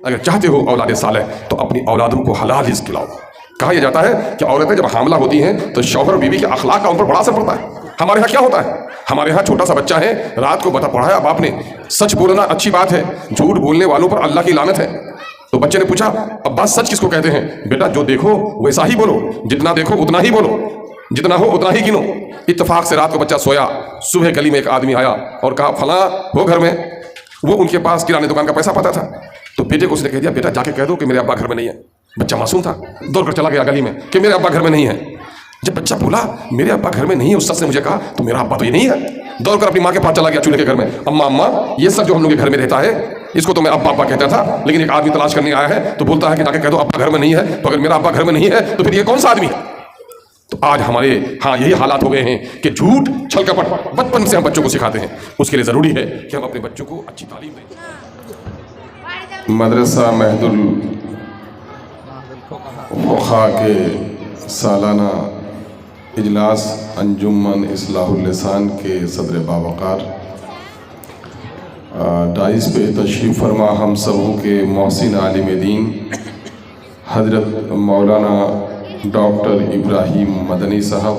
اگر چاہتے ہو اولاد صالح تو اپنی اولادوں کو حلال رزق کھلاؤ. کہا یہ جاتا ہے کہ عورتیں جب حاملہ ہوتی ہیں تو شوہر اور بیوی کے اخلاق کا ان پر بڑا اثر پڑتا ہے. ہمارے ہاں کیا ہوتا ہے؟ ہمارے ہاں چھوٹا سا بچہ ہے، رات کو پڑھایا باپ نے سچ بولنا اچھی بات ہے، جھوٹ بولنے والوں پر اللہ کی لعنت ہے. تو بچے نے پوچھا ابا سچ کس کو کہتے ہیں؟ بیٹا جو دیکھو ویسا ہی بولو، جتنا دیکھو اتنا ہی بولو، جتنا ہو اتنا ہی گنو. اتفاق سے رات کو بچہ سویا، صبح گلی میں ایک آدمی آیا اور کہا فلاں ہو گھر میں. وہ ان کے پاس کرانے دکان کا پیسہ پتا تھا. تو بیٹے کو اس نے کہہ دیا بیٹا جا کے کہہ دو کہ میرے ابا گھر میں نہیں ہے. بچہ معصوم تھا، دوڑ کر چلا گیا گلی میں کہ میرے ابا گھر میں نہیں ہے. جب بچہ بولا میرے ابا گھر میں نہیں ہے، اس شخص نے مجھے کہا تو میرا ابا تو یہ نہیں ہے. دوڑ کر اپنی ماں کے پاس چلا گیا چولہے کے گھر میں. اماں یہ سب جو ہم لوگ کے گھر میں رہتا ہے اس کو تو میں ابا کہتا تھا، لیکن ایک آدمی تلاش کرنے آیا ہے تو بولتا ہے کہ جا کے کہہ دو ابا گھر میں نہیں ہے. تو اگر میرا ابا گھر میں نہیں ہے تو پھر یہ کون سا آدمی ہے؟ تو آج ہمارے ہاں یہی حالات ہو گئے ہیں کہ جھوٹ چھل کپٹ بچپن سے ہم بچوں کو سکھاتے ہیں. اس کے لیے ضروری ہے کہ ہم اپنے بچوں کو اچھی تعلیم دیں. مدرسہ مہد الفقہا کے سالانہ اجلاس انجمن اصلاح اللسان کے صدر باوقار ڈائز پہ تشریف فرما ہم سبوں کے محسن عالم دین حضرت مولانا ڈاکٹر ابراہیم مدنی صاحب،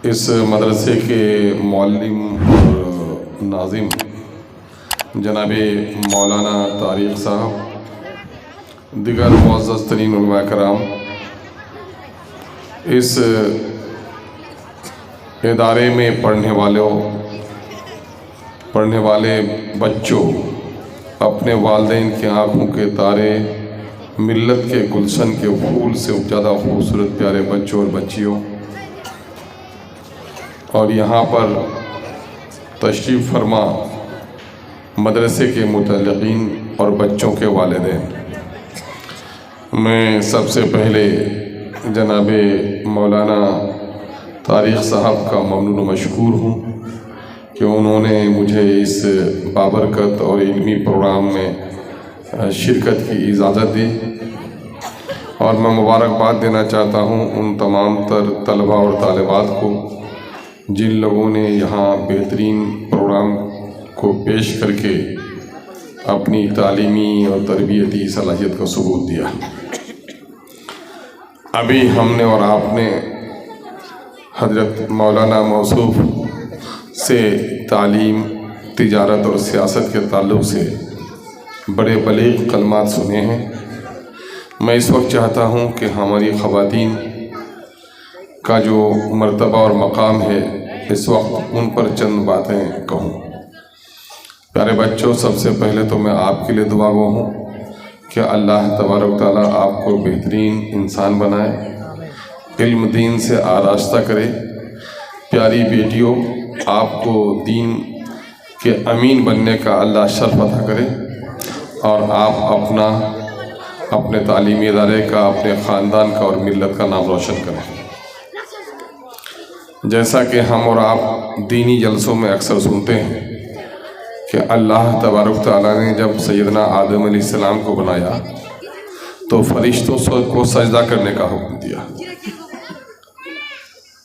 اس مدرسے کے معلم اور ناظم جناب مولانا طارق صاحب، دیگر معزز ترین علماء کرام، اس ادارے میں پڑھنے والے بچوں، اپنے والدین کی آنکھوں کے تارے، ملت کے گلشن کے پھول سے زیادہ خوبصورت پیارے بچوں اور بچیوں، اور یہاں پر تشریف فرما مدرسے کے متعلقین اور بچوں کے والدین، میں سب سے پہلے جناب مولانا طارق صاحب کا ممنون و مشکور ہوں کہ انہوں نے مجھے اس بابرکت اور علمی پروگرام میں شرکت کی اجازت دی، اور میں مبارکباد دینا چاہتا ہوں ان تمام تر طلباء اور طالبات کو جن لوگوں نے یہاں بہترین پروگرام کو پیش کر کے اپنی تعلیمی اور تربیتی صلاحیت کا ثبوت دیا. ابھی ہم نے اور آپ نے حضرت مولانا موصوف سے تعلیم، تجارت اور سیاست کے تعلق سے بڑے بلیغ کلمات سنے ہیں. میں اس وقت چاہتا ہوں کہ ہماری خواتین کا جو مرتبہ اور مقام ہے اس وقت ان پر چند باتیں کہوں. پیارے بچوں، سب سے پہلے تو میں آپ کے لیے دعا گو ہوں کہ اللہ تبارک و تعالیٰ آپ کو بہترین انسان بنائے، علم دین سے آراستہ کرے. پیاری بیٹیوں، آپ کو دین کے امین بننے کا اللہ شرف عطا کرے، اور آپ اپنے تعلیمی ادارے کا، اپنے خاندان کا اور ملت کا نام روشن کریں. جیسا کہ ہم اور آپ دینی جلسوں میں اکثر سنتے ہیں کہ اللہ تبارک تعالیٰ نے جب سیدنا آدم علیہ السلام کو بنایا تو فرشتوں کو سجدہ کرنے کا حکم دیا.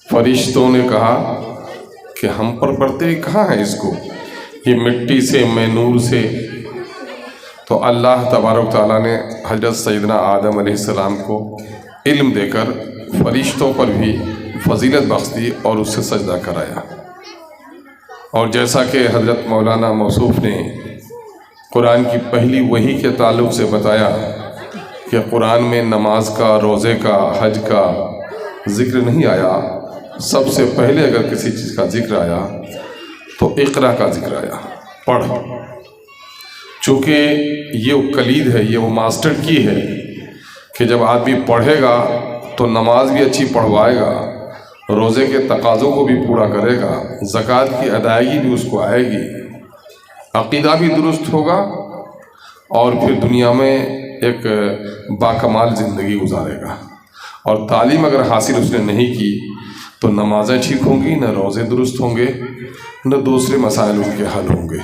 فرشتوں نے کہا کہ ہم پر پڑھتے کہاں ہیں اس کو، یہ مٹی سے، میں نور سے. تو اللہ تبارک تعالیٰ نے حضرت سیدنا آدم علیہ السلام کو علم دے کر فرشتوں پر بھی فضیلت بخش دی اور اس سے سجدہ کرایا. اور جیسا کہ حضرت مولانا موصوف نے قرآن کی پہلی وحی کے تعلق سے بتایا کہ قرآن میں نماز کا، روزے کا، حج کا ذکر نہیں آیا، سب سے پہلے اگر کسی چیز کا ذکر آیا تو اقرا کا ذکر آیا، پڑھ. چونکہ یہ وہ کلید ہے، یہ وہ ماسٹر کی ہے کہ جب آدمی پڑھے گا تو نماز بھی اچھی پڑھوائے گا، روزے کے تقاضوں کو بھی پورا کرے گا، زکوٰۃ کی ادائیگی بھی اس کو آئے گی، عقیدہ بھی درست ہوگا، اور پھر دنیا میں ایک باکمال زندگی گزارے گا. اور تعلیم اگر حاصل اس نے نہیں کی تو نمازیں ٹھیک ہوں گی، نہ روزے درست ہوں گے، نہ دوسرے مسائل ان کے حل ہوں گے.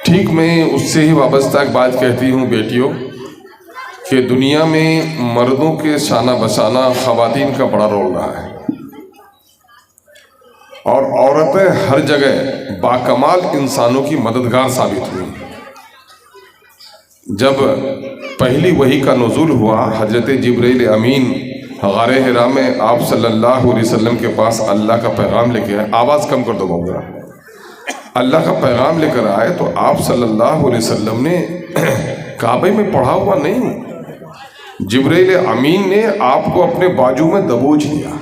ٹھیک میں اس سے ہی وابستہ ایک بات کہتی ہوں بیٹیوں کہ دنیا میں مردوں کے شانہ بشانہ خواتین کا بڑا رول رہا ہے، اور عورتیں ہر جگہ باکمال انسانوں کی مددگار ثابت ہوئی. جب پہلی وحی کا نزول ہوا، حضرت جبرائیل امین غار حرا میں آپ صلی اللہ علیہ وسلم کے پاس اللہ کا پیغام لے کے آئے. آواز کم کر دو بابا. اللہ کا پیغام لے کر آئے تو آپ صلی اللہ علیہ وسلم نے کعبے میں پڑھا ہوا نہیں، جبرائیل امین نے آپ کو اپنے بازو میں دبوچ لیا.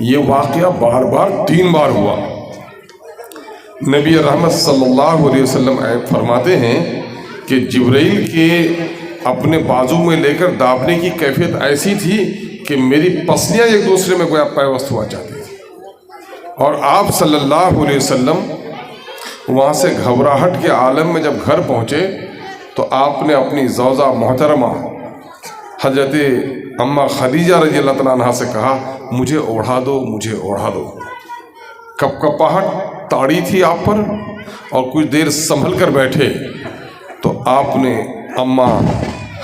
یہ واقعہ بار بار 3 بار ہوا. نبی رحمت صلی اللہ علیہ وسلم فرماتے ہیں کہ جبرائیل کے اپنے بازو میں لے کر دابنے کی کیفیت ایسی تھی کہ میری پسلیاں ایک دوسرے میں گویا پیوست ہوا چاہتی تھی. اور آپ صلی اللہ علیہ وسلم وہاں سے گھبراہٹ کے عالم میں جب گھر پہنچے تو آپ نے اپنی زوجہ محترمہ حضرت اماں خدیجہ رضی اللہ تعالیٰ عنہا سے کہا مجھے اوڑھا دو، مجھے اوڑھا دو. کپکپاہٹ تاڑی تھی آپ پر اور کچھ دیر سنبھل کر بیٹھے تو آپ نے اماں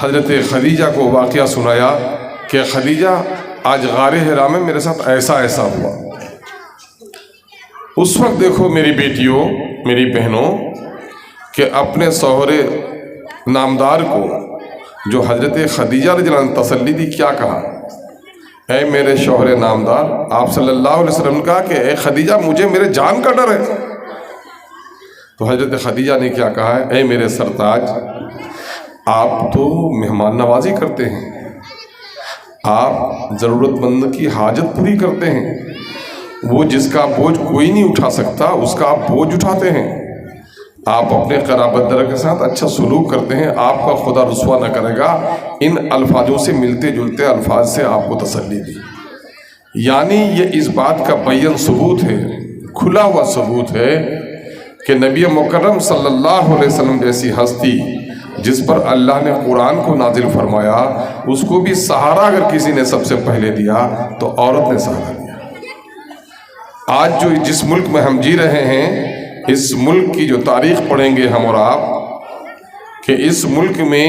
حضرت خدیجہ کو واقعہ سنایا کہ خدیجہ آج غار حرا میں میرے ساتھ ایسا ایسا ہوا. اس وقت دیکھو میری بیٹیوں، میری بہنوں، کہ اپنے شوہر نامدار کو جو حضرت خدیجہ رضی اللہ عنہ تسلی دی، کیا کہا؟ اے میرے شوہر نامدار، آپ صلی اللہ علیہ وسلم نے کہا کہ اے خدیجہ مجھے میرے جان کا ڈر ہے. تو حضرت خدیجہ نے کیا کہا ہے؟ اے میرے سرتاج، آپ تو مہمان نوازی کرتے ہیں، آپ ضرورت مند کی حاجت پوری کرتے ہیں، وہ جس کا بوجھ کوئی نہیں اٹھا سکتا اس کا آپ بوجھ اٹھاتے ہیں، آپ اپنے قرابت دار کے ساتھ اچھا سلوک کرتے ہیں، آپ کا خدا رسوا نہ کرے گا. ان الفاظوں سے ملتے جلتے الفاظ سے آپ کو تسلی دی. یعنی یہ اس بات کا بیان ثبوت ہے، کھلا ہوا ثبوت ہے کہ نبی مکرم صلی اللہ علیہ وسلم جیسی ہستی جس پر اللہ نے قرآن کو نازل فرمایا، اس کو بھی سہارا اگر کسی نے سب سے پہلے دیا تو عورت نے سہارا دیا. آج جو جس ملک میں ہم جی رہے ہیں، اس ملک کی جو تاریخ پڑھیں گے ہم اور آپ کہ اس ملک میں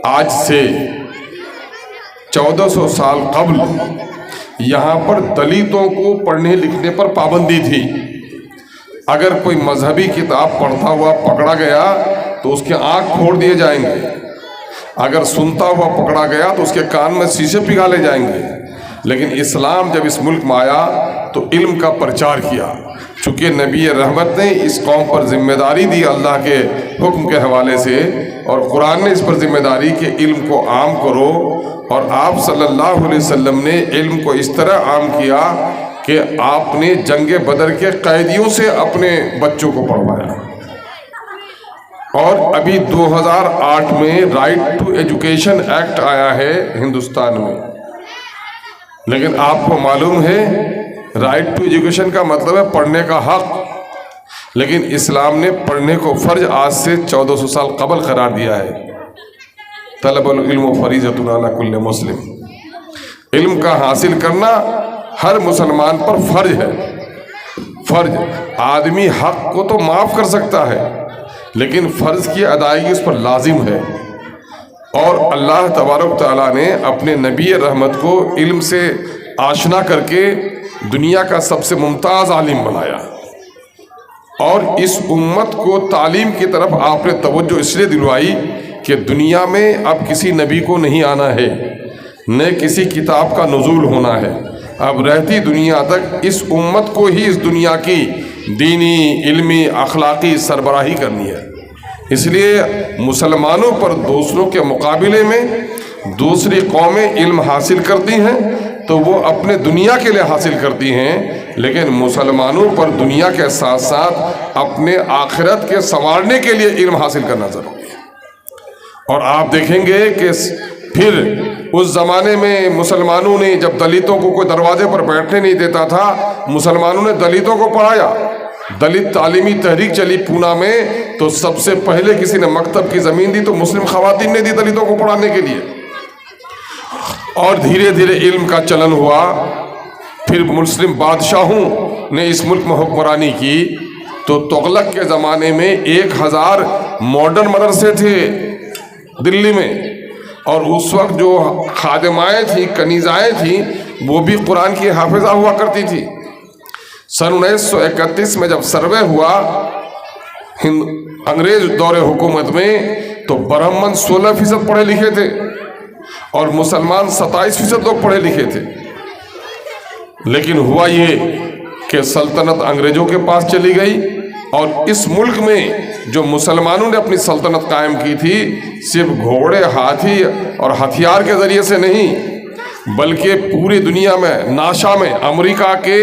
آج سے 1400 سال قبل یہاں پر دلتوں کو پڑھنے لکھنے پر پابندی تھی. اگر کوئی مذہبی کتاب پڑھتا ہوا پکڑا گیا تو اس کے آنکھ پھوڑ دیے جائیں گے، اگر سنتا ہوا پکڑا گیا تو اس کے کان میں شیشے پگھالے جائیں گے. لیکن اسلام جب اس ملک میں آیا تو علم کا پرچار کیا. چونکہ نبی رحمت نے اس قوم پر ذمہ داری دی اللہ کے حکم کے حوالے سے، اور قرآن نے اس پر ذمہ داری کہ علم کو عام کرو، اور آپ صلی اللہ علیہ وسلم نے علم کو اس طرح عام کیا کہ آپ نے جنگ بدر کے قیدیوں سے اپنے بچوں کو پڑھوایا. اور ابھی 2008 میں رائٹ ٹو ایجوکیشن ایکٹ آیا ہے ہندوستان میں، لیکن آپ کو معلوم ہے رائٹ ٹو ایجوکیشن کا مطلب ہے پڑھنے کا حق، لیکن اسلام نے پڑھنے کو فرض آج سے 1400 سال قبل قرار دیا ہے. طلب العلم فریضۃ علی کل مسلم، علم کا حاصل کرنا ہر مسلمان پر فرض ہے. فرض آدمی حق کو تو معاف کر سکتا ہے لیکن فرض کی ادائیگی اس پر لازم ہے. اور اللہ تبارک تعالیٰ نے اپنے نبی رحمت کو علم سے آشنا کر کے دنیا کا سب سے ممتاز عالم بنایا، اور اس امت کو تعلیم کی طرف آپ نے توجہ اس لیے دلوائی کہ دنیا میں اب کسی نبی کو نہیں آنا ہے، نہ کسی کتاب کا نزول ہونا ہے. اب رہتی دنیا تک اس امت کو ہی اس دنیا کی دینی، علمی، اخلاقی سربراہی کرنی ہے. اس لیے مسلمانوں پر دوسروں کے مقابلے میں دوسری قومیں علم حاصل کرتی ہیں تو وہ اپنے دنیا کے لیے حاصل کرتی ہیں، لیکن مسلمانوں پر دنیا کے ساتھ ساتھ اپنے آخرت کے سنوارنے کے لیے علم حاصل کرنا ضروری ہے. اور آپ دیکھیں گے کہ پھر اس زمانے میں مسلمانوں نے جب دلتوں کو کوئی دروازے پر بیٹھنے نہیں دیتا تھا، مسلمانوں نے دلتوں کو پڑھایا. دلت تعلیمی تحریک چلی پونا میں تو سب سے پہلے کسی نے مکتب کی زمین دی تو مسلم خواتین نے دی دلتوں کو پڑھانے کے لیے. اور دھیرے دھیرے علم کا چلن ہوا. پھر مسلم بادشاہوں نے اس ملک میں حکمرانی کی تو تغلق کے زمانے میں 1000 ماڈرن مدرسے تھے دلی میں، اور اس وقت جو خادمائیں تھیں، کنیزائیں تھیں، وہ بھی قرآن کی حافظہ ہوا کرتی تھی. سن 1931 میں جب سروے ہوا انگریز دور حکومت میں تو تو برہمن 16% پڑھے لکھے تھے اور مسلمان 27% لوگ پڑھے لکھے تھے. لیکن ہوا یہ کہ سلطنت انگریزوں کے پاس چلی گئی اور اس ملک میں جو مسلمانوں نے اپنی سلطنت قائم کی تھی صرف گھوڑے، ہاتھی اور ہتھیار کے ذریعے سے نہیں بلکہ پوری دنیا میں ناشا میں امریکہ کے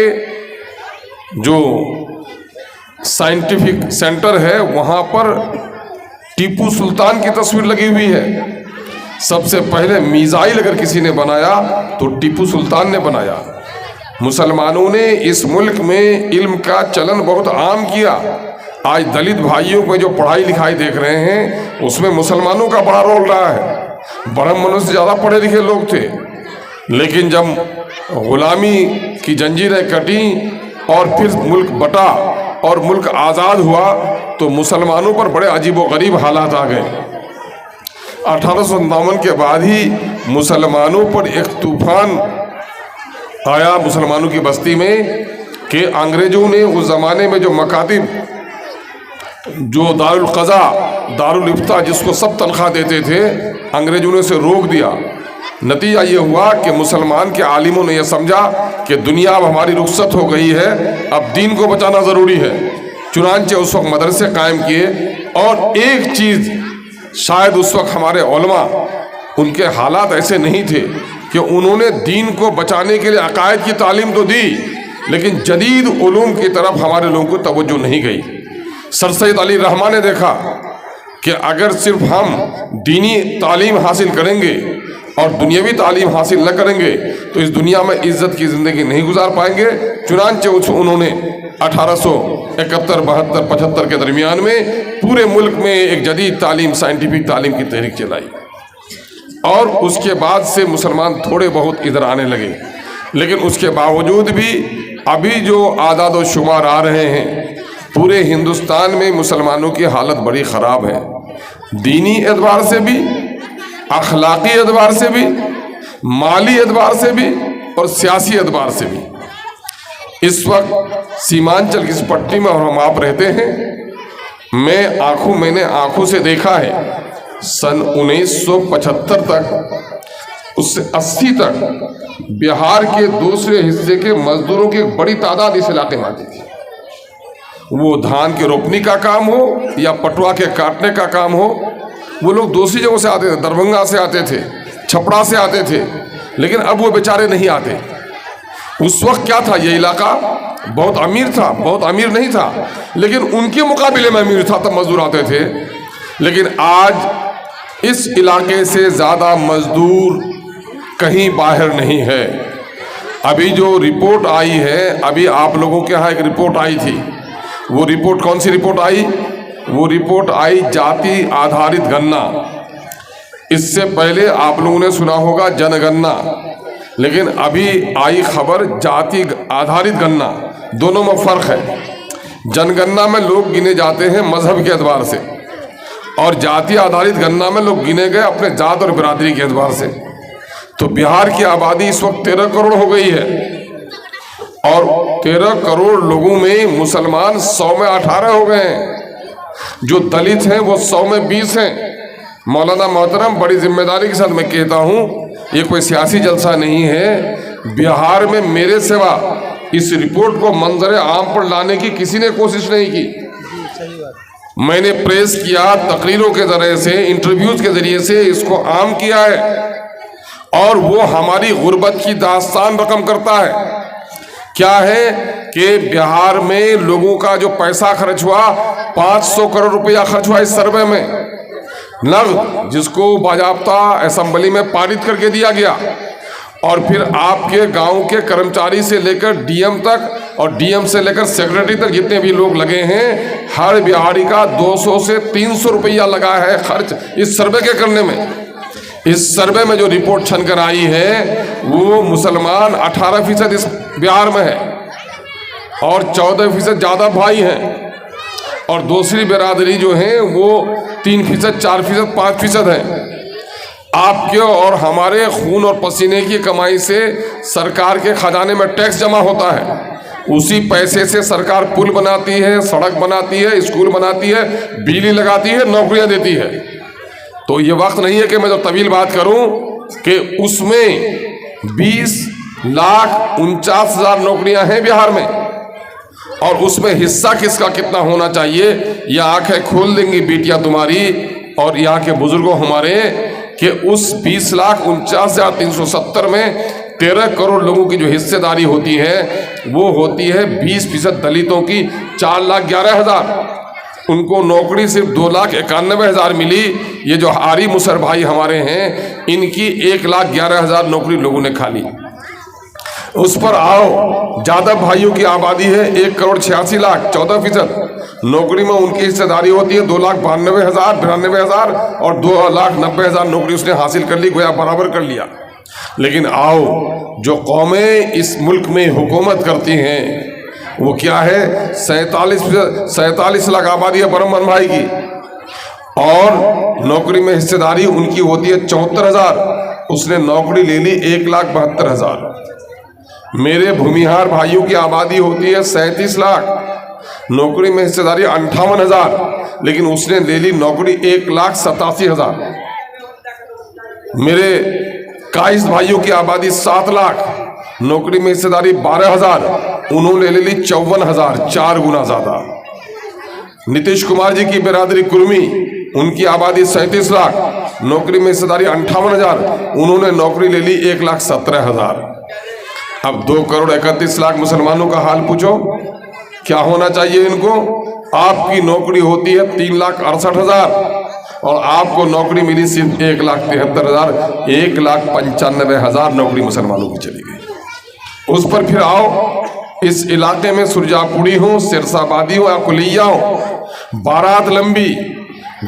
جو سائنٹیفک سینٹر ہے وہاں پر ٹیپو سلطان کی تصویر لگی ہوئی ہے. سب سے پہلے میزائل اگر کسی نے بنایا تو ٹیپو سلطان نے بنایا. مسلمانوں نے اس ملک میں علم کا چلن بہت عام کیا. آج دلت بھائیوں کو جو پڑھائی لکھائی دیکھ رہے ہیں اس میں مسلمانوں کا بڑا رول رہا ہے. برہمنوں سے زیادہ پڑھے لکھے لوگ تھے، لیکن جب غلامی کی زنجیریں کٹیں اور پھر ملک بٹا اور ملک آزاد ہوا تو مسلمانوں پر بڑے عجیب و غریب حالات آ گئے. 1857 کے بعد ہی مسلمانوں پر ایک طوفان آیا مسلمانوں کی بستی میں کہ انگریزوں نے اس زمانے میں جو مکاتب، جو دارالقضاء، دارالافتاء جس کو سب تنخواہ دیتے تھے، انگریزوں نے اسے روک دیا. نتیجہ یہ ہوا کہ مسلمان کے عالموں نے یہ سمجھا کہ دنیا اب ہماری رخصت ہو گئی ہے، اب دین کو بچانا ضروری ہے. چنانچہ اس وقت مدرسے قائم کیے. اور ایک چیز شاید اس وقت ہمارے علماء، ان کے حالات ایسے نہیں تھے کہ انہوں نے دین کو بچانے کے لیے عقائد کی تعلیم تو دی لیکن جدید علوم کی طرف ہمارے لوگوں کو توجہ نہیں گئی. سر سید علی رحمٰن نے دیکھا کہ اگر صرف ہم دینی تعلیم حاصل کریں گے اور دنیاوی تعلیم حاصل نہ کریں گے تو اس دنیا میں عزت کی زندگی نہیں گزار پائیں گے. چنانچہ انہوں نے 1871 72 75 کے درمیان میں پورے ملک میں ایک جدید تعلیم، سائنٹیفک تعلیم کی تحریک چلائی. اور اس کے بعد سے مسلمان تھوڑے بہت ادھر آنے لگے. لیکن اس کے باوجود بھی ابھی جو اعداد و شمار آ رہے ہیں پورے ہندوستان میں مسلمانوں کی حالت بڑی خراب ہے، دینی اعتبار سے بھی، اخلاقی اعتبار سے بھی، مالی اعتبار سے بھی اور سیاسی اعتبار سے بھی. اس وقت سیمانچل کی اس پٹی میں اور ہم آپ رہتے ہیں، میں نے آنکھوں سے دیکھا ہے سن 1975 تک، اس سے 80 تک بہار کے دوسرے حصے کے مزدوروں کی ایک بڑی تعداد اس علاقے میں آتی تھی. وہ دھان کے روپنی کا کام ہو یا پٹوا کے کاٹنے کا کام ہو، وہ لوگ دوسری جگہوں سے آتے تھے، دربھنگا سے آتے تھے، چھپڑا سے آتے تھے. لیکن اب وہ بیچارے نہیں آتے. اس وقت کیا تھا، یہ علاقہ بہت امیر تھا، بہت امیر نہیں تھا لیکن ان کے مقابلے میں امیر تھا، تب مزدور آتے تھے. لیکن آج اس علاقے سے زیادہ مزدور کہیں باہر نہیں ہے. ابھی جو رپورٹ آئی ہے، ابھی آپ لوگوں کے ہاں ایک رپورٹ آئی تھی. وہ رپورٹ کون سی رپورٹ آئی؟ وہ رپورٹ آئی جاتی آدھارت گننا. اس سے پہلے آپ لوگوں نے سنا ہوگا جن گننا، لیکن ابھی آئی خبر جاتی آدھارت گننا. دونوں میں فرق ہے. جن گننا میں لوگ گنے جاتے ہیں مذہب کے اعتبار سے اور جاتی آدھارت گننا میں لوگ گنے گئے اپنے ذات اور برادری کے اعتبار سے. تو بہار کی آبادی اس وقت 13 کروڑ ہو گئی ہے اور 13 کروڑ لوگوں میں مسلمان 100 میں 18 ہو گئے ہیں. جو دلت ہیں وہ 100 میں 20 ہیں. مولانا محترم، بڑی ذمہ داری کے ساتھ میں کہتا ہوں، یہ کوئی سیاسی جلسہ نہیں ہے. بہار میں میرے سوا اس رپورٹ کو منظر عام پر لانے کی کسی نے کوشش نہیں کی. میں نے پریس کیا، تقریروں کے ذریعے سے، انٹرویوز کے ذریعے سے اس کو عام کیا ہے اور وہ ہماری غربت کی داستان رقم کرتا ہے. کیا ہے کہ بہار میں لوگوں کا جو پیسہ خرچ ہوا، 500 کروڑ روپیہ خرچ ہوا اس سروے میں، نقد، جس کو باضابطہ اسمبلی میں پارت کر کے دیا گیا. اور پھر آپ کے گاؤں کے کرمچاری سے لے کر ڈی ایم تک اور ڈی ایم سے لے کر سیکرٹری تک جتنے بھی لوگ لگے ہیں، ہر بہاری کا 200 سے 300 روپیہ لگا ہے خرچ اس سروے کے کرنے میں. اس سروے میں جو رپورٹ چھن کر آئی ہے وہ مسلمان 18% اس بہار میں ہے اور 14% زیادہ بھائی ہیں اور دوسری برادری جو ہیں وہ 3%، 4%، 5% ہیں. آپ کے اور ہمارے خون اور پسینے کی کمائی سے سرکار کے خزانے میں ٹیکس جمع ہوتا ہے. اسی پیسے سے سرکار پل بناتی ہے، سڑک بناتی ہے، اسکول بناتی ہے، بجلی لگاتی ہے، نوکریاں دیتی ہے. تو یہ وقت نہیں ہے کہ میں جو طویل بات کروں کہ اس میں 20,49,000 نوکریاں ہیں بہار میں، اور اس میں حصہ کس کا کتنا ہونا چاہیے یہ آنکھیں کھول دیں گی بیٹیاں تمہاری اور یہاں کے بزرگوں ہمارے، کہ اس 20,49,370 میں 13 کروڑ لوگوں کی جو حصے داری ہوتی ہے وہ ہوتی ہے 20% دلتوں کی 4,11,000. ان کو نوکری صرف 2,91,000 ملی. یہ جو آری مسر بھائی ہمارے ہیں ان کی 1,11,000 نوکری لوگوں نے کھا لی. اس پر آؤ جادو بھائیوں کی آبادی ہے 1,86,00,000 14%. نوکری میں ان کی حصہ داری ہوتی ہے 2,92,000 اور 2,90,000 نوکری اس نے حاصل کر لی، گویا برابر کر لیا. لیکن آؤ جو قومیں اس ملک میں حکومت کرتی ہیں وہ کیا ہے، 47 لاکھ آبادی ہے برہمن بھائی کی، اور نوکری میں حصہ داری ان کی ہوتی ہے 74,000. اس نے نوکری لے لی 1,72,000. میرے بھومیہار بھائیوں کی آبادی ہوتی ہے 37 لاکھ، نوکری میں حصہ داری 58,000، لیکن اس نے لے لی نوکری 1,87,000. میرے کائس بھائیوں کی آبادی 7 لاکھ، نوکری میں حصہ داری 12,000، انہوں نے لے لی 54,000، 4 گنا زیادہ. نتیش کمار جی کی برادری کرمی، ان کی آبادی 37 لاکھ، نوکری میں حصہ داری 58,000، انہوں نے نوکری لے لی 1,17,000. اب 2,31,00,000 مسلمانوں کا حال پوچھو کیا ہونا چاہیے ان کو. آپ کی نوکری ہوتی ہے 3,68,000 اور آپ کو نوکری ملی صرف 1,73,000. 1,95,000 نوکری مسلمانوں کی چلی گئی. اس پر پھر آؤ اس علاقے میں سرجا پوری ہوں، سرسا آبادی ہو یا کلیہ ہو، بارات لمبی،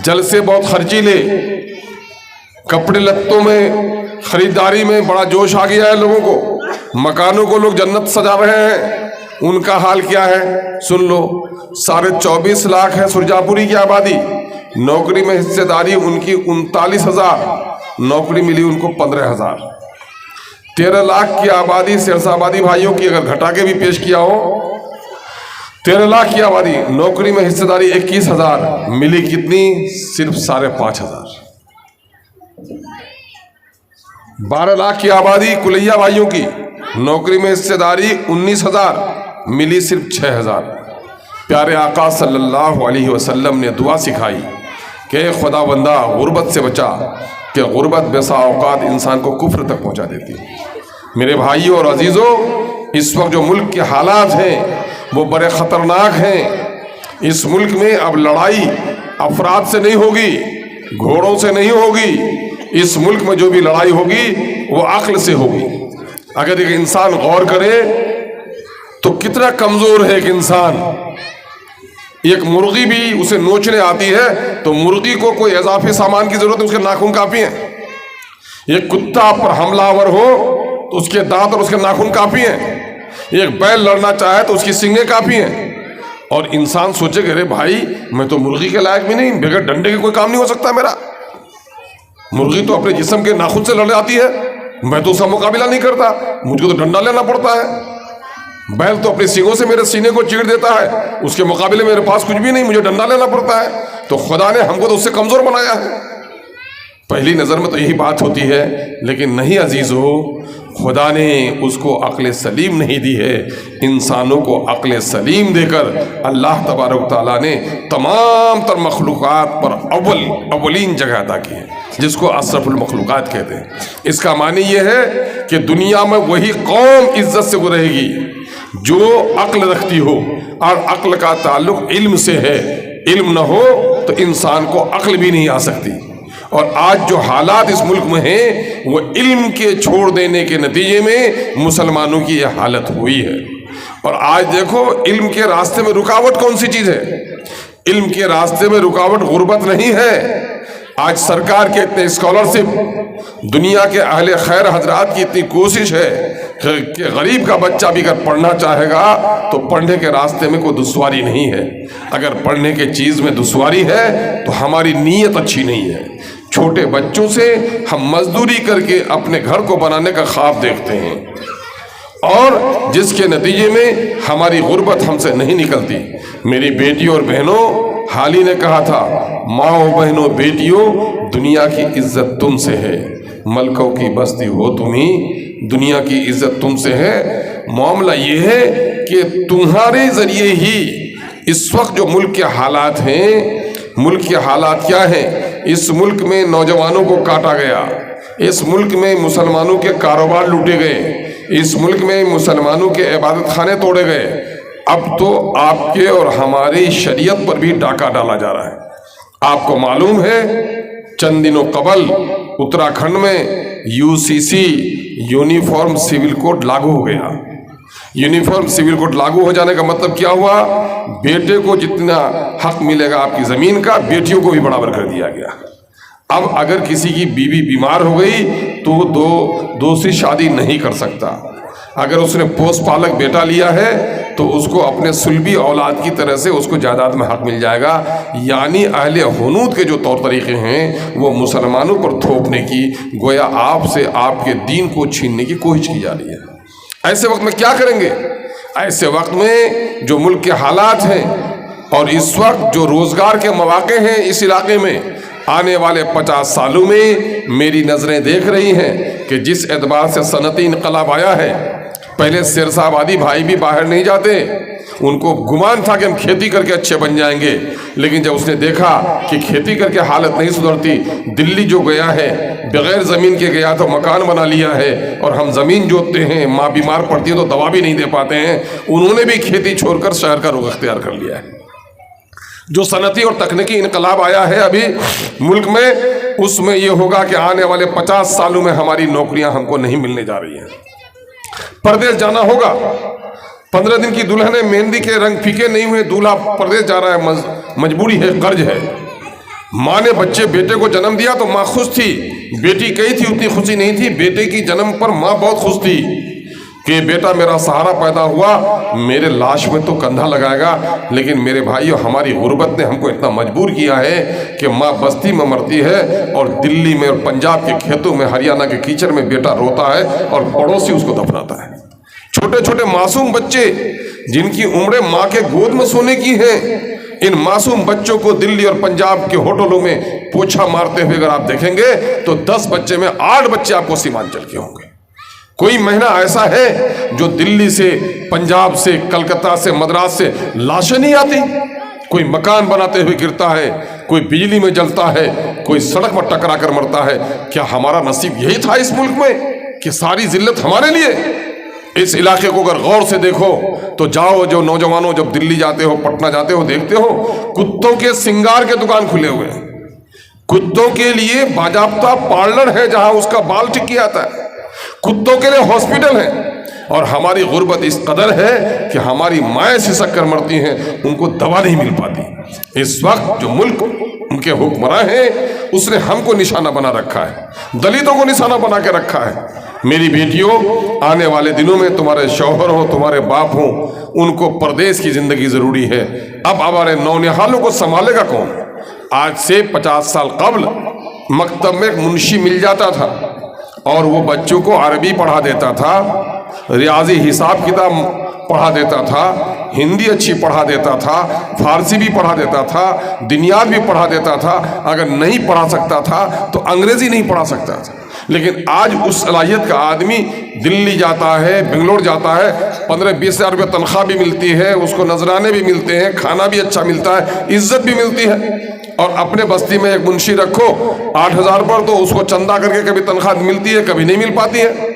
جلسے بہت خرچیلے، کپڑے لتوں میں خریداری میں بڑا جوش آ گیا ہے لوگوں کو، مکانوں کو لوگ جنت سجا رہے ہیں. ان کا حال کیا ہے سن لو. 24.5 لاکھ ہے سرجا پوری کی آبادی، نوکری میں حصہ داری ان کی 39,000، نوکری ملی ان کو 15,000. 13 لاکھ کی آبادی سرسا آبادی بھائیوں کی اگر گھٹا کے بھی پیش کیا ہو، 13 لاکھ کی آبادی، نوکری میں حصہ داری 21,000، ملی کتنی صرف 5,500. 12 لاکھ کی آبادی کلیہ بھائیوں کی، نوکری میں حصہ داری 19,000، ملی صرف 6,000. پیارے آقا صلی اللہ علیہ وسلم نے دعا سکھائی کہ خدا بندہ غربت سے بچا، کہ غربت بسا اوقات انسان کو کفر تک پہنچا دیتی. میرے بھائیوں اور عزیزوں، اس وقت جو ملک کے حالات ہیں وہ بڑے خطرناک ہیں. اس ملک میں اب لڑائی افراد سے نہیں ہوگی، گھوڑوں سے نہیں ہوگی. اس ملک میں جو بھی لڑائی ہوگی وہ عقل سے ہوگی. اگر ایک انسان غور کرے تو کتنا کمزور ہے ایک انسان. ایک مرغی بھی اسے نوچنے آتی ہے تو مرغی کو کوئی اضافی سامان کی ضرورت ہے، اس کے ناخن کافی ہیں. ایک کتا پر حملہ آور ہو تو اس کے دانت اور اس کے ناخن کافی ہیں. ایک بیل لڑنا چاہے تو اس کی سنگیں کافی ہیں. اور انسان سوچے کہ ارے بھائی میں تو مرغی کے لائق بھی نہیں، بغیر ڈنڈے کے کوئی کام نہیں ہو سکتا میرا. مرغی تو اپنے جسم کے ناخن سے لڑ جاتی ہے، میں تو اس کا مقابلہ نہیں کرتا، مجھ کو تو ڈنڈا لینا پڑتا ہے. بیل تو اپنی سینگوں سے میرے سینے کو چیڑ دیتا ہے، اس کے مقابلے میرے پاس کچھ بھی نہیں، مجھے ڈنڈا لینا پڑتا ہے. تو خدا نے ہم کو تو اس سے کمزور بنایا ہے. پہلی نظر میں تو یہی بات ہوتی ہے، لیکن نہیں عزیزو، خدا نے اس کو عقل سلیم نہیں دی ہے. انسانوں کو عقل سلیم دے کر اللہ تبارک تعالیٰ نے تمام تر مخلوقات پر اولین جگہ عطا کی ہے، جس کو اشرف المخلوقات کہتے ہیں. اس کا معنی یہ ہے کہ دنیا میں وہی قوم عزت سے رہے گی جو عقل رکھتی ہو، اور عقل کا تعلق علم سے ہے. علم نہ ہو تو انسان کو عقل بھی نہیں آ سکتی. اور آج جو حالات اس ملک میں ہیں وہ علم کے چھوڑ دینے کے نتیجے میں مسلمانوں کی یہ حالت ہوئی ہے. اور آج دیکھو علم کے راستے میں رکاوٹ کون سی چیز ہے؟ علم کے راستے میں رکاوٹ غربت نہیں ہے. آج سرکار کے اتنے اسکالرشپ، دنیا کے اہل خیر حضرات کی اتنی کوشش ہے کہ غریب کا بچہ بھی اگر پڑھنا چاہے گا تو پڑھنے کے راستے میں کوئی دشواری نہیں ہے. اگر پڑھنے کے چیز میں دشواری ہے تو ہماری نیت اچھی نہیں ہے. چھوٹے بچوں سے ہم مزدوری کر کے اپنے گھر کو بنانے کا خواب دیکھتے ہیں، اور جس کے نتیجے میں ہماری غربت ہم سے نہیں نکلتی. میری بیٹی اور بہنوں، حال ہی نے کہا تھا، ماؤں بہنوں بیٹیوں دنیا کی عزت تم سے ہے، ملکوں کی بستی ہو تم ہی، دنیا کی عزت تم سے ہے۔ معاملہ یہ ہے کہ تمہارے ذریعے ہی اس وقت جو ملک کے حالات ہیں، ملک کے حالات کیا ہیں؟ اس ملک میں نوجوانوں کو کاٹا گیا، اس ملک میں مسلمانوں کے کاروبار لوٹے گئے، اس ملک میں مسلمانوں کے عبادت خانے توڑے گئے۔ اب تو آپ کے اور ہماری شریعت پر بھی ڈاکہ ڈالا جا رہا ہے۔ آپ کو معلوم ہے چند دنوں قبل اتراکھنڈ میں UCC یونیفارم سول کوڈ لاگو ہو گیا۔ یونیفارم سول کوڈ لاگو ہو جانے کا مطلب کیا ہوا؟ بیٹے کو جتنا حق ملے گا آپ کی زمین کا، بیٹیوں کو بھی برابر کر دیا گیا۔ اب اگر کسی کی بیوی بیمار ہو گئی تو وہ دوسری شادی نہیں کر سکتا۔ اگر اس نے پوس پالک بیٹا لیا ہے تو اس کو اپنے سلبی اولاد کی طرح سے اس کو جائیداد میں حق مل جائے گا۔ یعنی اہل ہنود کے جو طور طریقے ہیں وہ مسلمانوں پر تھوپنے کی، گویا آپ سے آپ کے دین کو چھیننے کی کوشش کی جا رہی ہے۔ ایسے وقت میں کیا کریں گے؟ ایسے وقت میں جو ملک کے حالات ہیں اور اس وقت جو روزگار کے مواقع ہیں اس علاقے میں، آنے والے 50 سالوں میں میری نظریں دیکھ رہی ہیں کہ جس اعتبار سے صنعتی انقلاب آیا ہے، پہلے سرسا آبادی بھائی بھی باہر نہیں جاتے، ان کو گمان تھا کہ ہم کھیتی کر کے اچھے بن جائیں گے، لیکن جب اس نے دیکھا کہ کھیتی کر کے حالت نہیں سدھرتی، دلی جو گیا ہے بغیر زمین کے گیا تو مکان بنا لیا ہے، اور ہم زمین جوتتے ہیں، ماں بیمار پڑتی ہے تو دوا بھی نہیں دے پاتے ہیں، انہوں نے بھی کھیتی چھوڑ کر شہر کا رخ اختیار کر لیا ہے۔ جو صنعتی اور تکنیکی انقلاب آیا ہے ابھی ملک میں، اس میں یہ ہوگا کہ آنے والے 50 سالوں میں ہماری نوکریاں ہم کو نہیں ملنے جا رہی ہیں۔ پردیس جانا ہوگا، 15 دن کی دلہن ہے، مہندی کے رنگ پھیکے نہیں ہوئے، دولہا پردیس جا رہا ہے، مجبوری ہے، قرض ہے۔ ماں نے بیٹے کو جنم دیا تو ماں خوش تھی، بیٹی کئی تھی اتنی خوشی نہیں تھی، بیٹے کی جنم پر ماں بہت خوش تھی کہ بیٹا میرا سہارا پیدا ہوا، میرے لاش میں تو کندھا لگائے گا۔ لیکن میرے بھائیو، ہماری غربت نے ہم کو اتنا مجبور کیا ہے کہ ماں بستی میں مرتی ہے اور دلی میں اور پنجاب کے کھیتوں میں، ہریانہ کے کیچڑ میں بیٹا روتا ہے اور پڑوسی اس کو دفناتا ہے۔ چھوٹے چھوٹے معصوم بچے جن کی عمریں ماں کے گود میں سونے کی ہیں، ان معصوم بچوں کو دلی اور پنجاب کے ہوٹلوں میں پوچھا مارتے ہوئے اگر آپ دیکھیں گے تو 10 بچے میں 8 بچے آپ کو سیمانچل کے ہوں گے۔ کوئی مہینہ ایسا ہے جو دلی سے، پنجاب سے، کلکتہ سے، مدراس سے لاشیں نہیں آتی؟ کوئی مکان بناتے ہوئے گرتا ہے، کوئی بجلی میں جلتا ہے، کوئی سڑک پر ٹکرا کر مرتا ہے۔ کیا ہمارا نصیب یہی تھا اس ملک میں کہ ساری ذلت ہمارے لیے؟ اس علاقے کو اگر غور سے دیکھو تو جاؤ، جو نوجوانوں جب دلی جاتے ہو، پٹنہ جاتے ہو، دیکھتے ہو کتوں کے سنگار کے دکان کھلے ہوئے ہیں، کتوں کے لیے باضابطہ پارلر ہے جہاں اس کا بال ٹھیک کیا جاتا ہے، کتوں کے لیے ہاسپٹل ہے۔ اور ہماری غربت اس قدر ہے کہ ہماری مائیں سسک کر مرتی ہیں، ان کو دوا نہیں مل پاتی۔ اس وقت جو ملک ان کے حکمراں ہیں اس نے ہم کو نشانہ بنا رکھا ہے، دلتوں کو نشانہ بنا کے رکھا ہے۔ میری بیٹیوں، آنے والے دنوں میں تمہارے شوہر ہوں، تمہارے باپ ہوں، ان کو پردیس کی زندگی ضروری ہے۔ اب ہمارے نونہالوں کو سنبھالے گا کون؟ آج سے 50 سال قبل مکتب میں ایک منشی مل جاتا تھا اور وہ بچوں کو عربی پڑھا دیتا تھا، ریاضی حساب کتاب پڑھا دیتا تھا، ہندی اچھی پڑھا دیتا تھا، فارسی بھی پڑھا دیتا تھا، دنیات بھی پڑھا دیتا تھا، اگر نہیں پڑھا سکتا تھا تو انگریزی نہیں پڑھا سکتا تھا۔ لیکن آج اس صلاحیت کا آدمی دلی جاتا ہے، بنگلور جاتا ہے، 15-20 ہزار روپے تنخواہ بھی ملتی ہے، اس کو نذرانے بھی ملتے ہیں، کھانا بھی اچھا ملتا ہے، عزت بھی ملتی ہے، اور اپنے بستی میں ایک منشی رکھو 8,000 پر تو اس کو چندہ کر کے کبھی تنخواہ ملتی ہے، کبھی نہیں مل پاتی ہے۔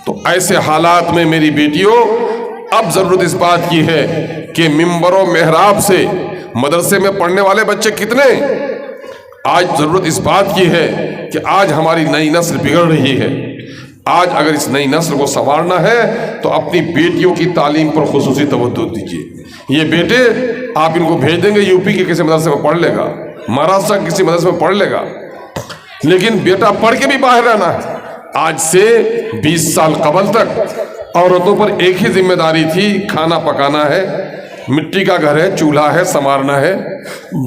تو ایسے حالات میں میری بیٹیوں، اب ضرورت اس بات کی ہے کہ ممبر و محراب سے مدرسے میں پڑھنے والے بچے کتنے؟ آج ضرورت اس بات کی ہے کہ آج ہماری نئی نسل بگڑ رہی ہے۔ آج اگر اس نئی نسل کو سنوارنا ہے تو اپنی بیٹیوں کی تعلیم پر خصوصی توجہ دیجیے۔ یہ بیٹے آپ ان کو بھیج دیں گے یوپی کے کسی مدرسے میں پڑھ لے گا، مہاراشٹر کے کسی مدرسے میں پڑھ لے گا، لیکن بیٹا پڑھ کے بھی باہر رہنا ہے۔ آج سے 20 سال قبل تک عورتوں پر ایک ہی ذمہ داری تھی، کھانا پکانا ہے، مٹی کا گھر ہے، چولہا ہے، سنوارنا ہے،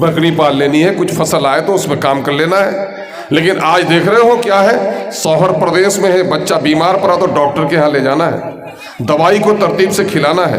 بکری پال لینی ہے، کچھ فصل آئے تو اس میں کام کر لینا ہے۔ لیکن آج دیکھ رہے ہو کیا ہے، شوہر پردیس میں ہے، بچہ بیمار پڑا تو ڈاکٹر کے ہاں لے جانا ہے، دوائی کو ترتیب سے کھلانا ہے،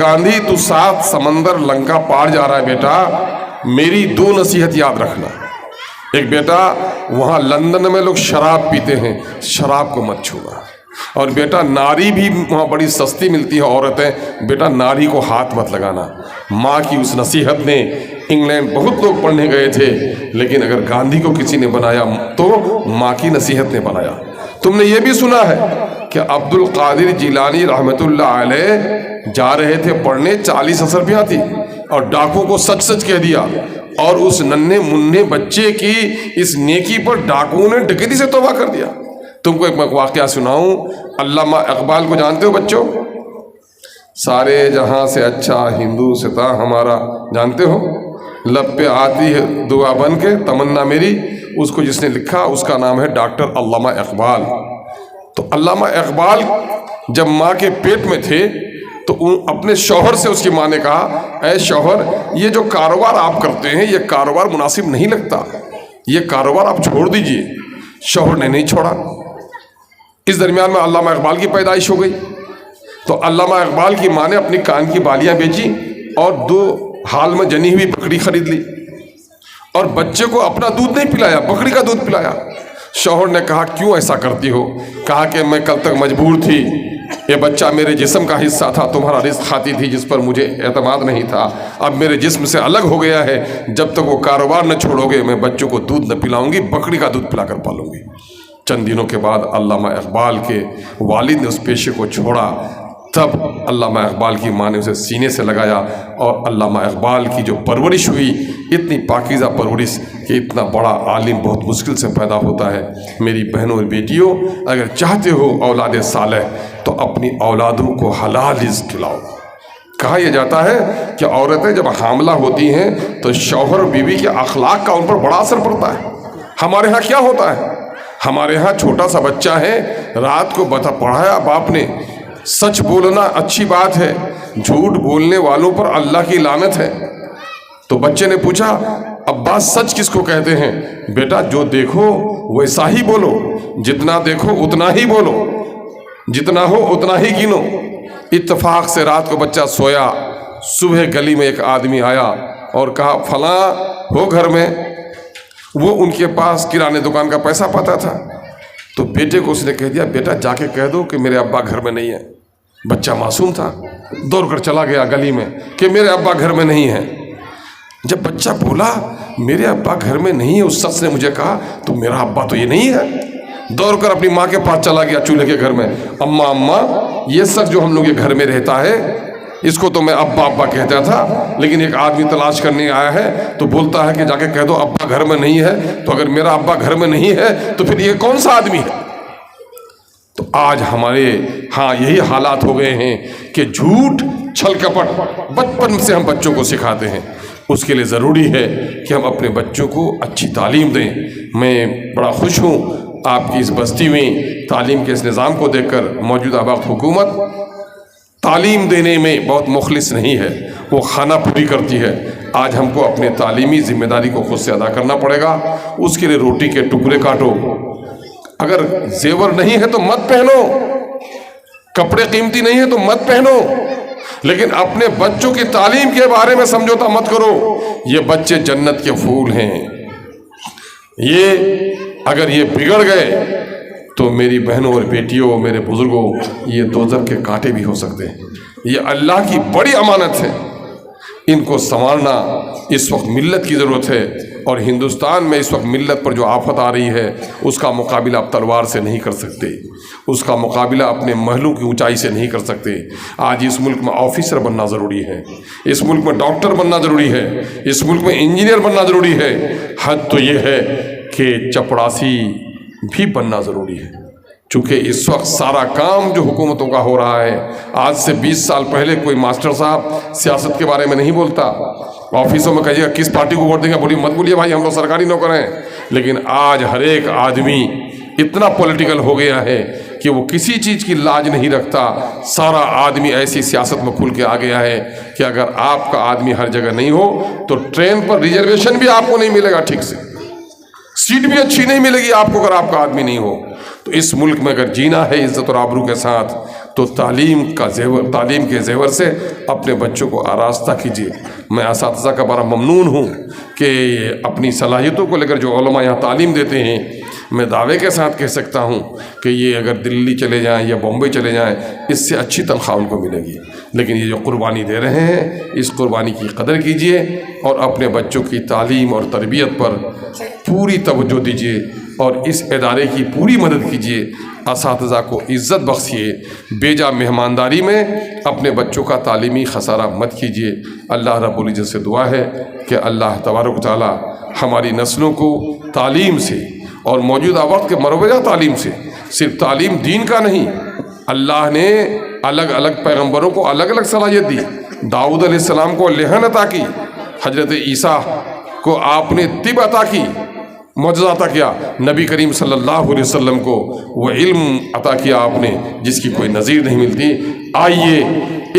گاندھی تو 7 سمندر لنکا پار جا رہا ہے بیٹا، میری 2 نصیحت یاد رکھنا۔ ایک بیٹا وہاں لندن میں لوگ شراب پیتے ہیں، شراب کو مت چھونا، اور بیٹا ناری بھی وہاں بڑی سستی ملتی ہے عورتیں، بیٹا ناری کو ہاتھ مت لگانا۔ ماں کی اس نصیحت نے انگلینڈ بہت لوگ پڑھنے گئے تھے، لیکن اگر گاندھی کو کسی نے بنایا تو ماں کی نصیحت نے بنایا۔ تم نے یہ بھی سنا ہے کہ عبد القادر جیلانی رحمت اللہ علیہ جا رہے تھے پڑھنے، 40 روپیہ تھی، اور ڈاکو کو سچ سچ کہہ دیا، اور اس ننھے منھے بچے کی اس نیکی پر ڈاکو نے ڈکیتی سے توبہ کر دیا۔ تم کو ایک واقعہ سناؤں، علامہ اقبال کو جانتے ہو بچوں؟ سارے جہاں سے اچھا ہندو ستا ہمارا، جانتے ہو؟ لب پہ آتی ہے دعا بن کے تمنا میری، اس کو جس نے لکھا اس کا نام ہے ڈاکٹر علامہ اقبال۔ تو علامہ اقبال جب ماں کے پیٹ میں تھے تو اپنے شوہر سے اس کی ماں نے کہا، اے شوہر، یہ جو کاروبار آپ کرتے ہیں یہ کاروبار مناسب نہیں لگتا، یہ کاروبار آپ چھوڑ دیجئے۔ شوہر نے نہیں چھوڑا۔ اس درمیان میں علامہ اقبال کی پیدائش ہو گئی، تو علامہ اقبال کی ماں نے اپنی کان کی بالیاں بیچی اور 2 حال میں جنی ہوئی بکری خرید لی، اور بچے کو اپنا دودھ نہیں پلایا، بکری کا دودھ پلایا۔ شوہر نے کہا کیوں ایسا کرتی ہو؟ کہا کہ میں کل تک مجبور تھی، یہ بچہ میرے جسم کا حصہ تھا، تمہارا رزق کھاتی تھی جس پر مجھے اعتماد نہیں تھا، اب میرے جسم سے الگ ہو گیا ہے، جب تک وہ کاروبار نہ چھوڑو گے میں بچوں کو دودھ نہ پلاؤں گی، بکری کا دودھ پلا کر پالوں گی۔ چند دنوں کے بعد علامہ اقبال کے والد نے اس پیشے کو چھوڑا، تب علامہ اقبال کی ماں نے اسے سینے سے لگایا، اور علامہ اقبال کی جو پرورش ہوئی، اتنی پاکیزہ پرورش کہ اتنا بڑا عالم بہت مشکل سے پیدا ہوتا ہے۔ میری بہنوں اور بیٹیوں، اگر چاہتے ہو اولاد صالح تو اپنی اولادوں کو حلال رزق کھلاؤ۔ کہا یہ جاتا ہے کہ عورتیں جب حاملہ ہوتی ہیں تو شوہر اور بیوی کے اخلاق کا ان پر بڑا اثر پڑتا ہے۔ ہمارے ہاں کیا ہوتا ہے؟ ہمارے ہاں چھوٹا سا بچہ ہے، رات کو پڑھایا باپ نے، سچ بولنا اچھی بات ہے، جھوٹ بولنے والوں پر اللہ کی لعنت ہے۔ تو بچے نے پوچھا ابا سچ کس کو کہتے ہیں؟ بیٹا جو دیکھو ویسا ہی بولو، جتنا دیکھو اتنا ہی بولو، جتنا ہو اتنا ہی گنو۔ اتفاق سے رات کو بچہ سویا، صبح گلی میں ایک آدمی آیا اور کہا فلاں ہو گھر میں؟ وہ ان کے پاس کرانے دکان کا پیسہ پاتا تھا، تو بیٹے کو اس نے کہہ دیا بیٹا جا کے کہہ دو کہ میرے ابا گھر میں نہیں ہے۔ بچہ معصوم تھا، دوڑ کر چلا گیا گلی میں کہ میرے ابا گھر میں نہیں ہے۔ جب بچہ بولا میرے ابا گھر میں نہیں ہے، اس شخص نے مجھے کہا تو میرا ابا تو یہ نہیں ہے، دوڑ کر اپنی ماں کے پاس چلا گیا چولہے کے گھر میں، اماں یہ شخص جو ہم لوگ کے گھر میں رہتا ہے اس کو تو میں ابا کہتا تھا، لیکن ایک آدمی تلاش کرنے آیا ہے تو بولتا ہے کہ جا کے کہہ دو ابا گھر میں نہیں ہے، تو اگر میرا ابا گھر میں نہیں ہے تو پھر یہ کون سا آدمی ہے؟ تو آج ہمارے ہاں یہی حالات ہو گئے ہیں کہ جھوٹ چھل کپٹ بچپن سے ہم بچوں کو سکھاتے ہیں۔ اس کے لیے ضروری ہے کہ ہم اپنے بچوں کو اچھی تعلیم دیں۔ میں بڑا خوش ہوں آپ کی اس بستی میں تعلیم کے اس نظام کو دیکھ کر۔ موجودہ وقت حکومت تعلیم دینے میں بہت مخلص نہیں ہے، وہ خانہ پوری کرتی ہے۔ آج ہم کو اپنے تعلیمی ذمہ داری کو خود سے ادا کرنا پڑے گا۔ اس کے لیے روٹی کے ٹکڑے کاٹو، اگر زیور نہیں ہے تو مت پہنو، کپڑے قیمتی نہیں ہے تو مت پہنو، لیکن اپنے بچوں کی تعلیم کے بارے میں سمجھوتا مت کرو۔ یہ بچے جنت کے پھول ہیں، یہ اگر یہ بگڑ گئے تو میری بہنوں اور بیٹیوں، میرے بزرگوں، یہ دوزخ کے کانٹے بھی ہو سکتے ہیں۔ یہ اللہ کی بڑی امانت ہے، ان کو سنوارنا اس وقت ملت کی ضرورت ہے، اور ہندوستان میں اس وقت ملت پر جو آفت آ رہی ہے اس کا مقابلہ آپ تلوار سے نہیں کر سکتے، اس کا مقابلہ اپنے محلوں کی اونچائی سے نہیں کر سکتے۔ آج اس ملک میں آفیسر بننا ضروری ہے، اس ملک میں ڈاکٹر بننا ضروری ہے، اس ملک میں انجینئر بننا ضروری ہے، حد تو یہ ہے کہ چپڑاسی بھی بننا ضروری ہے، چونکہ اس وقت سارا کام جو حکومتوں کا ہو رہا ہے، آج سے 20 سال پہلے کوئی ماسٹر صاحب سیاست کے بارے میں نہیں بولتا۔ آفیسوں میں کہیے گا کس پارٹی کو ووٹ دیں گے، بولیے مت بولیے بھائی ہم لوگ سرکاری نوکر ہیں، لیکن آج ہر ایک آدمی اتنا پولیٹیکل ہو گیا ہے کہ وہ کسی چیز کی لاج نہیں رکھتا۔ سارا آدمی ایسی سیاست میں کھل کے آ گیا ہے کہ اگر آپ کا آدمی ہر جگہ نہیں ہو تو ٹرین پر ریزرویشن بھی آپ کو نہیں ملے گا، ٹھیک سے سیٹ بھی اچھی نہیں ملے گی آپ کو اگر آپ کا آدمی نہیں ہو۔ تو اس ملک میں اگر جینا ہے عزت اور آبرو کے ساتھ تو تعلیم کے زیور سے اپنے بچوں کو آراستہ کیجیے۔ میں اساتذہ کا بڑا ممنون ہوں کہ اپنی صلاحیتوں کو لے کر جو علماء یہاں تعلیم دیتے ہیں، میں دعوے کے ساتھ کہہ سکتا ہوں کہ یہ اگر دلی چلے جائیں یا بمبئی چلے جائیں، اس سے اچھی تنخواہ ان کو ملے گی۔ لیکن یہ جو قربانی دے رہے ہیں، اس قربانی کی قدر کیجیے اور اپنے بچوں کی تعلیم اور تربیت پر پوری توجہ دیجیے اور اس ادارے کی پوری مدد کیجیے۔ اساتذہ کو عزت بخشیے، بیجا مہمانداری میں اپنے بچوں کا تعلیمی خسارہ مت کیجیے۔ اللہ رب العزت سے دعا ہے کہ اللہ تبارک و تعالی ہماری نسلوں کو تعلیم سے اور موجودہ وقت کے مروجہ تعلیم سے، صرف تعلیم دین کا نہیں، اللہ نے الگ الگ پیغمبروں کو الگ الگ صلاحیت دی۔ داؤد علیہ السلام کو لہن عطا کی، حضرت عیسیٰ کو آپ نے طب عطا کی، معجزہ عطا کیا، نبی کریم صلی اللہ علیہ وسلم کو وہ علم عطا کیا آپ نے جس کی کوئی نظیر نہیں ملتی۔ آئیے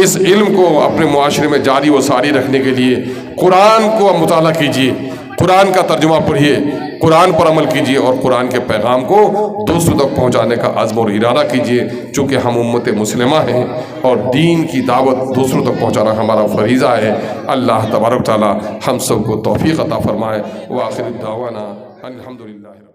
اس علم کو اپنے معاشرے میں جاری و ساری رکھنے کے لیے قرآن کو مطالعہ کیجیے، قرآن کا ترجمہ پڑھیے، قرآن پر عمل کیجیے اور قرآن کے پیغام کو دوسروں تک پہنچانے کا عزم اور ارادہ کیجیے، چونکہ ہم امت مسلمہ ہیں اور دین کی دعوت دوسروں تک پہنچانا ہمارا فریضہ ہے۔ اللہ تبارک و تعالی ہم سب کو توفیق عطا فرمائے۔ وآخر دعوانا الحمدللہ۔